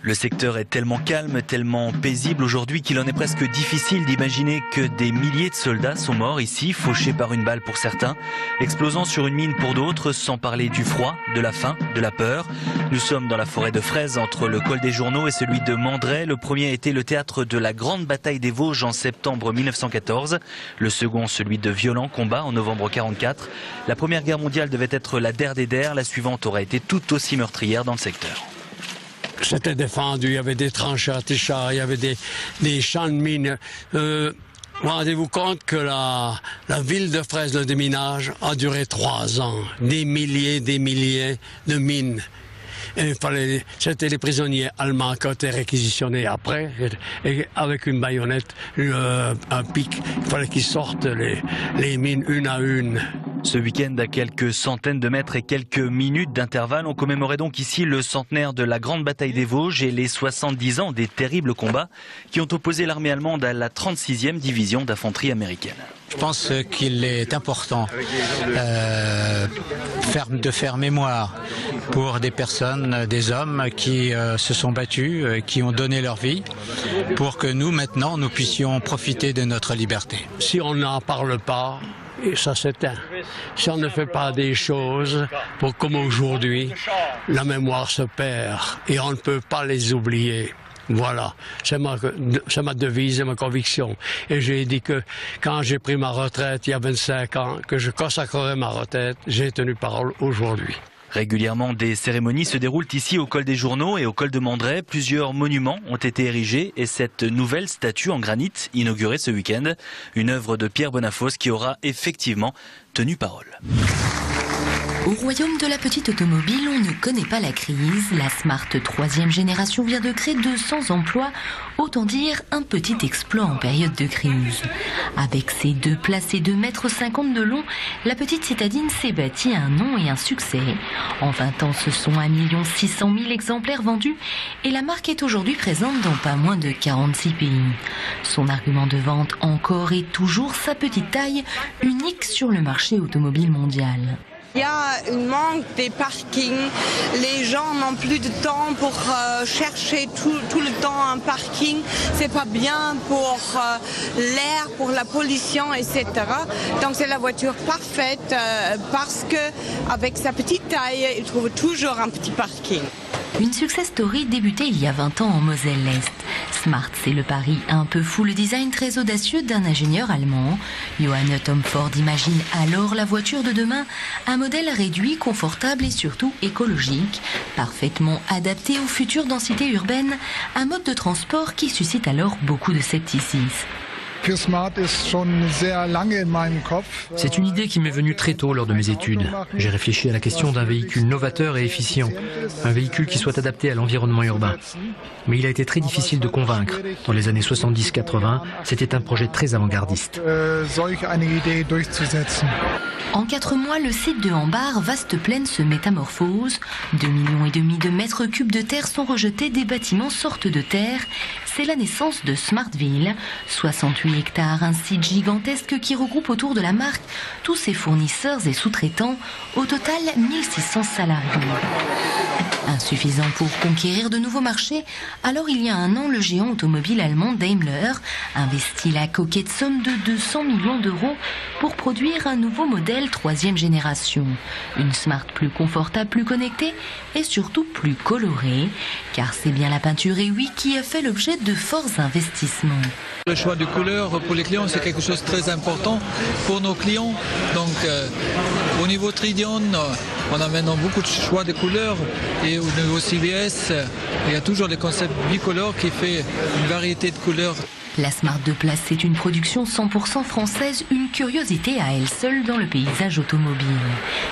Le secteur est tellement calme, tellement paisible aujourd'hui qu'il en est presque difficile d'imaginer que des milliers de soldats sont morts ici, fauchés par une balle pour certains, explosant sur une mine pour d'autres, sans parler du froid, de la faim, de la peur. Nous sommes dans la forêt de Fraise, entre le col des Journaux et celui de Mandray. Le premier a été le théâtre de la grande bataille des Vosges en septembre 1914. Le second, celui de violents combats en novembre 1944. La Première Guerre mondiale devait être la der des der. La suivante aurait été tout aussi meurtrière dans le secteur. C'était défendu, il y avait des tranchées à Tichard, il y avait des champs de mines. Rendez-vous compte que la ville de Fraise, le déminage, a duré 3 ans. Des milliers de mines. C'était les prisonniers allemands qui ont été réquisitionnés après, et avec une baïonnette, un pic. Il fallait qu'ils sortent les mines une à une. Ce week-end, à quelques centaines de mètres et quelques minutes d'intervalle, on commémorait donc ici le centenaire de la grande bataille des Vosges et les 70 ans des terribles combats qui ont opposé l'armée allemande à la 36e division d'infanterie américaine. Je pense qu'il est important de faire mémoire pour des personnes, des hommes qui se sont battus, qui ont donné leur vie, pour que nous, maintenant, nous puissions profiter de notre liberté. Si on n'en parle pas, et ça s'éteint. Si on ne fait pas des choses comme aujourd'hui, la mémoire se perd et on ne peut pas les oublier. Voilà, c'est ma devise et ma conviction. Et j'ai dit que quand j'ai pris ma retraite il y a 25 ans, que je consacrerai ma retraite, j'ai tenu parole aujourd'hui. Régulièrement, des cérémonies se déroulent ici au col des Journaux et au col de Mandray. Plusieurs monuments ont été érigés et cette nouvelle statue en granit, inaugurée ce week-end, une œuvre de Pierre Bonafosse qui aura effectivement tenu parole. Au royaume de la petite automobile, on ne connaît pas la crise. La Smart 3e génération vient de créer 200 emplois, autant dire un petit exploit en période de crise. Avec ses 2 places et 2,50 m de long, la petite citadine s'est bâtie un nom et un succès. En 20 ans, ce sont 1 600 000 exemplaires vendus et la marque est aujourd'hui présente dans pas moins de 46 pays. Son argument de vente encore et toujours sa petite taille, unique sur le marché automobile mondial. Il y a un manque des parkings. Les gens n'ont plus de temps pour chercher tout le temps un parking. C'est pas bien pour l'air, pour la pollution, etc. Donc c'est la voiture parfaite parce que avec sa petite taille, il trouve toujours un petit parking. Une success story débutée il y a 20 ans en Moselle-Est. Smart, c'est le pari un peu fou, le design très audacieux d'un ingénieur allemand. Johann Tom Ford imagine alors la voiture de demain, un modèle réduit, confortable et surtout écologique, parfaitement adapté aux futures densités urbaines, un mode de transport qui suscite alors beaucoup de scepticisme. C'est une idée qui m'est venue très tôt lors de mes études. J'ai réfléchi à la question d'un véhicule novateur et efficient, un véhicule qui soit adapté à l'environnement urbain. Mais il a été très difficile de convaincre. Dans les années 70-80, c'était un projet très avant-gardiste. En 4 mois, le site de Hambar, vaste plaine, se métamorphose. 2,5 millions de mètres cubes de terre sont rejetés, des bâtiments sortent de terre. C'est la naissance de Smartville. 68 hectares, un site gigantesque qui regroupe autour de la marque tous ses fournisseurs et sous-traitants. Au total, 1600 salariés. Insuffisant pour conquérir de nouveaux marchés, alors il y a 1 an, le géant automobile allemand Daimler investit la coquette somme de 200 millions d'euros pour produire un nouveau modèle 3e génération. Une Smart plus confortable, plus connectée et surtout plus colorée, car c'est bien la peinture EWI qui a fait l'objet de forts investissements. Le choix de couleurs pour les clients, c'est quelque chose de très important pour nos clients. Donc au niveau Tridion, on a maintenant beaucoup de choix de couleurs et au niveau CVS, il y a toujours le concept bicolore qui fait une variété de couleurs. La Smart 2 places, c'est une production 100% française, une curiosité à elle seule dans le paysage automobile.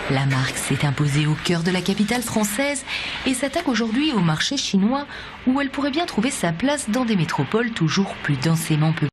La marque s'est imposée au cœur de la capitale française et s'attaque aujourd'hui au marché chinois où elle pourrait bien trouver sa place dans des métropoles toujours plus densément peuplées.